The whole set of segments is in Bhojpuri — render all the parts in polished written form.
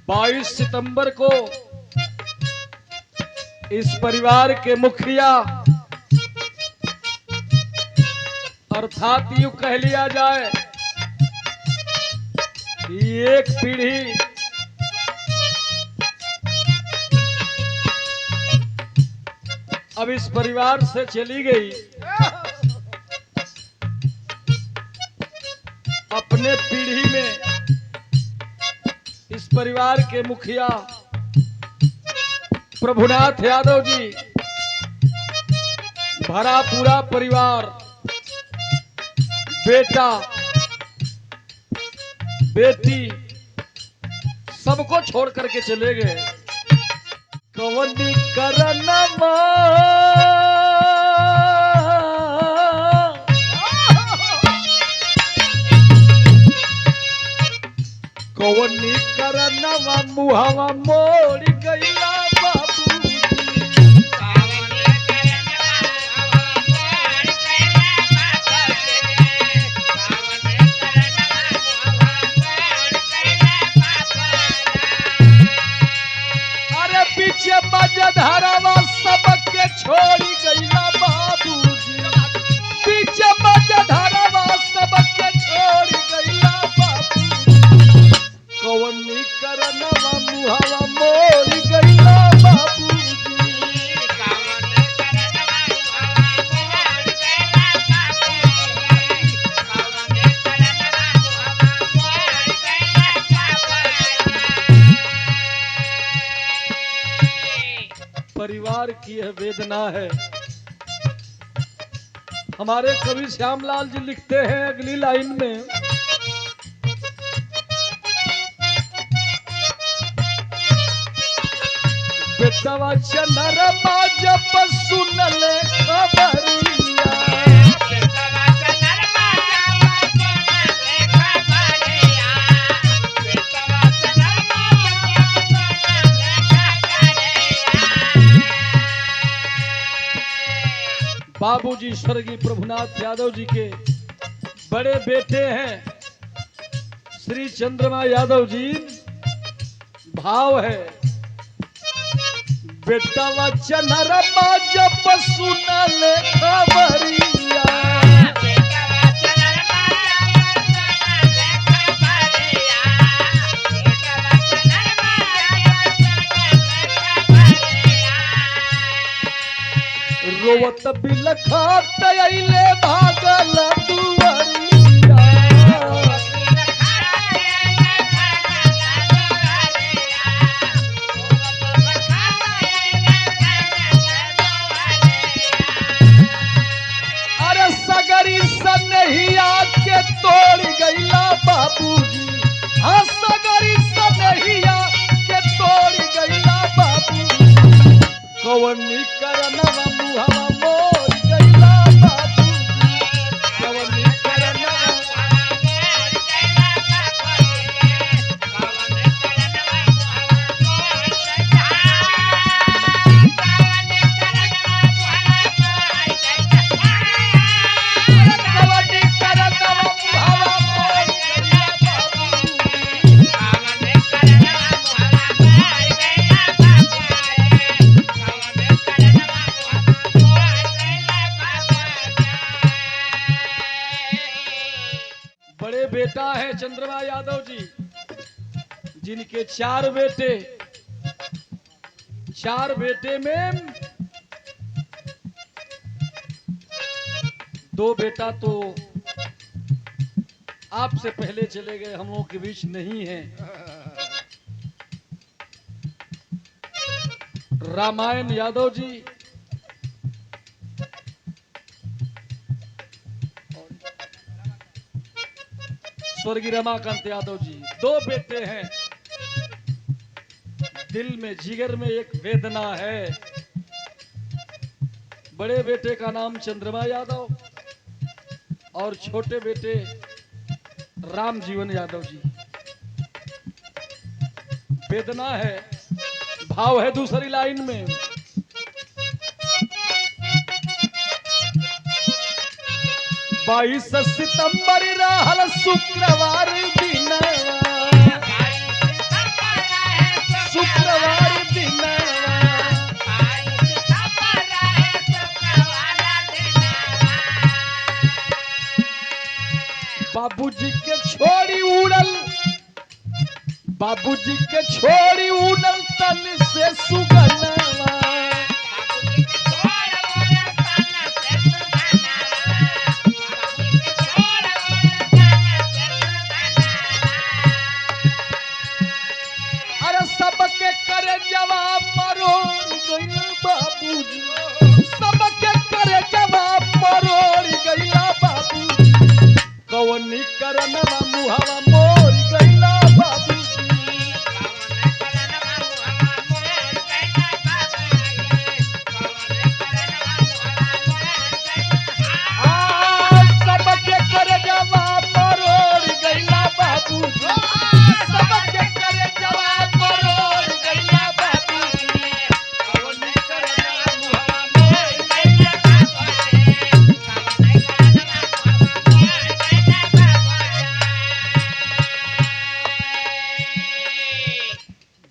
22 सितंबर को इस परिवार के मुखिया अर्थात यूं कह लिया जाए कि एक पीढ़ी अब इस परिवार से चली गई। अपने पीढ़ी में इस परिवार के मुखिया प्रभुनाथ यादव जी, भरा पूरा परिवार, बेटा बेटी सबको छोड़ करके चले गए। कवनी करनमा कवनी करनवा मुहवा मोड़ गईला बाबू। अरे पीछे मजधारावा सबके छोड़ गईला बाबूजी, पीछे मजधारावा सबके छोड़ गईला बाबू। कवनी करनवा मुहवा मोड़ गईला बाबूजी। परिवार की यह वेदना है। हमारे कवि श्यामलाल जी लिखते हैं अगली लाइन में, बेटवा चंद्रमा जब सुनले खबरिया, बाबूजी स्वर्गीय प्रभुनाथ यादव जी के बड़े बेटे हैं श्री चंद्रमा यादव जी। भाव है, बेटा चंद्रमा जब सुनले खबरिया, रोवत बिलखत अइले भागल दुआरिया। अरे सगरी सनहिया के तोड़ गईला बाबूजी, हाँ सगरी सनहिया के तोड़ गईला बाबूजी। कवनी करनवा मुहवा मोड़ गईला बाबूजी, कवनी करनवा कवनी करनवा मुहवा मोड़ गईला बड़े बेटा है चंद्रमा यादव जी, जिनके 4 बेटे, 4 बेटे में 2 बेटा तो आपसे पहले चले गए, हम लोगों के बीच नहीं है। रामायण यादव जी, स्वर्गीय रमाकांत यादव जी, 2 बेटे हैं। दिल में जिगर में एक वेदना है। बड़े बेटे का नाम चंद्रमा यादव और छोटे बेटे राम जीवन यादव जी। वेदना है। भाव है दूसरी लाइन में, 22 सितंबर रहल शुक्रवार दिन, बाबूजी के छोड़ी उड़ल, बाबूजी के छोड़ी उड़ल तन से सुगनवा। अरे सबके करे जवाब मरोड़ गइल बाबूजी, सबके करे जवाब मरोड़ गइला बाबूजी, कवनी करनवा मुहवा मोर गइला बाबूजी। सबके करे जवाब मरोड़ गइला बाबूजी, सबके करे जवाब मरोड़ गइला बाबूजी, कवनी करनवा मुहवा मोर गइला बाबूजी।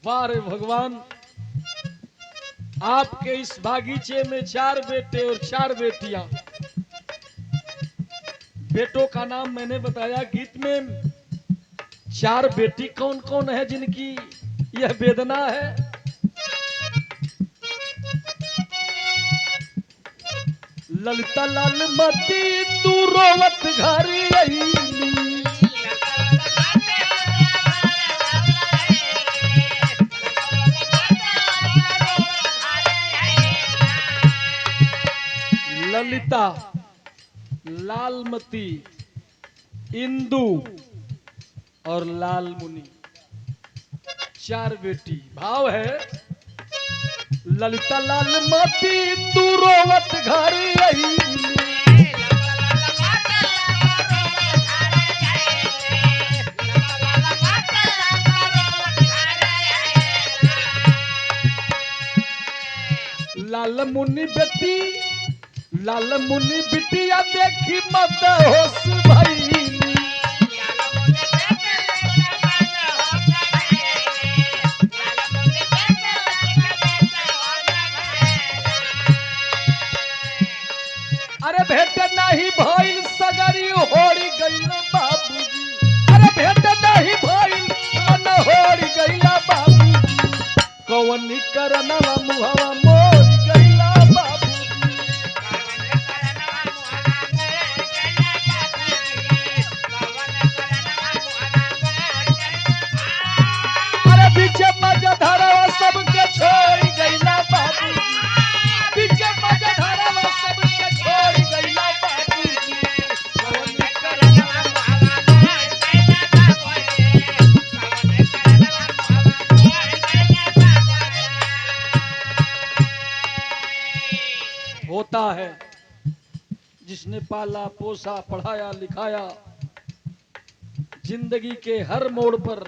वाह रे भगवान, आपके इस बागीचे में 4 बेटे और 4 बेटियां। बेटों का नाम मैंने बताया गीत में। 4 बेटी कौन कौन है जिनकी यह वेदना है? ललिता लालमती तू रोवत घर अइली, ललिता, लालमती, इंदु और लालमुनि, 4 बेटी। भाव है ललिता लालमती तू रोवत घर अइली, लालमुनि बेटी, लालमुनि बिटिया देखी मत होश भइली, अरे भेट नहीं भइल सगरी होड़ी गइल बाबूजी, अरे भेट नहीं भइल मन होड़ी गइला बाबूजी, कवनी करनवा मुहवा मोर गइला बाबूजी। अरे पीछे मजा धरवा सबके छोड़ गइला बाबूजी, पीछे मजा धरवा सबके छोड़ गइला बाबूजी, कवनी करनवा मुहवा मोर गइला बाबूजी, कवनी करनवा मुहवा मोर गइला बाबूजी। होता है जिसने पाला पोसा पढ़ाया लिखाया, जिंदगी के हर मोड़ पर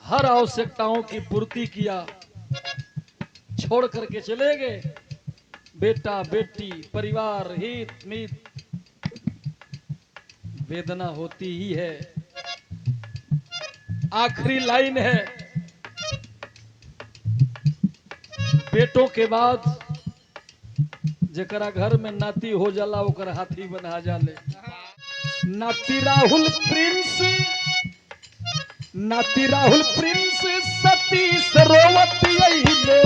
हर आवश्यकताओं की पूर्ति किया, छोड़ करके चले गए। बेटा बेटी परिवार हित मित, वेदना होती ही है। आखिरी लाइन है, बेटों के बाद जकरा घर में नाती हो जाला ओकर हाथी बना जाले। नाती राहुल प्रिंस, नाती राहुल प्रिंस सतीश रोवत अइले,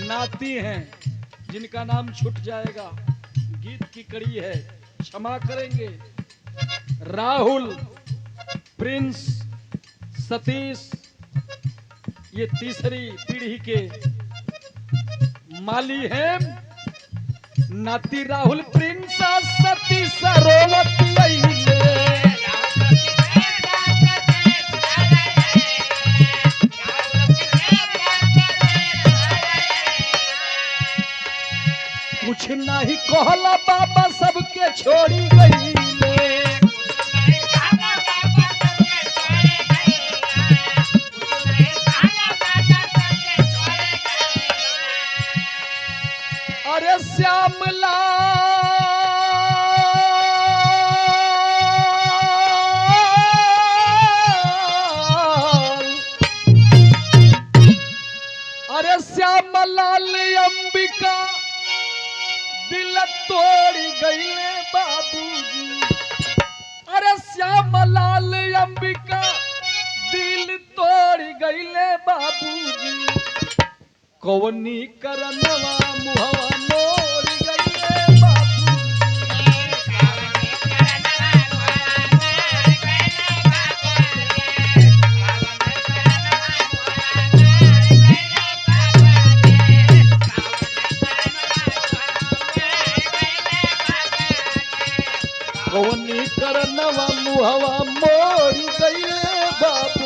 नाती हैं जिनका नाम छूट जाएगा, गीत की कड़ी है, क्षमा करेंगे। राहुल, प्रिंस, सतीश, ये तीसरी पीढ़ी के माली हैं। नाती राहुल प्रिंस सतीश रोवत अइले, कुछ नहीं कहला बाबा सबके छोड़ी गई। अरे श्यामला श्याम लाल अंबिका दिल तोड़ गईले बाबूजी। अरे श्याम लाल अंबिका दिल तोड़ गईले बाबूजी। कौनी करनवा मुहवा मोड़ गईले बाबूजी। कौनी करनवा मुहवा मोड़ गईले बाबू।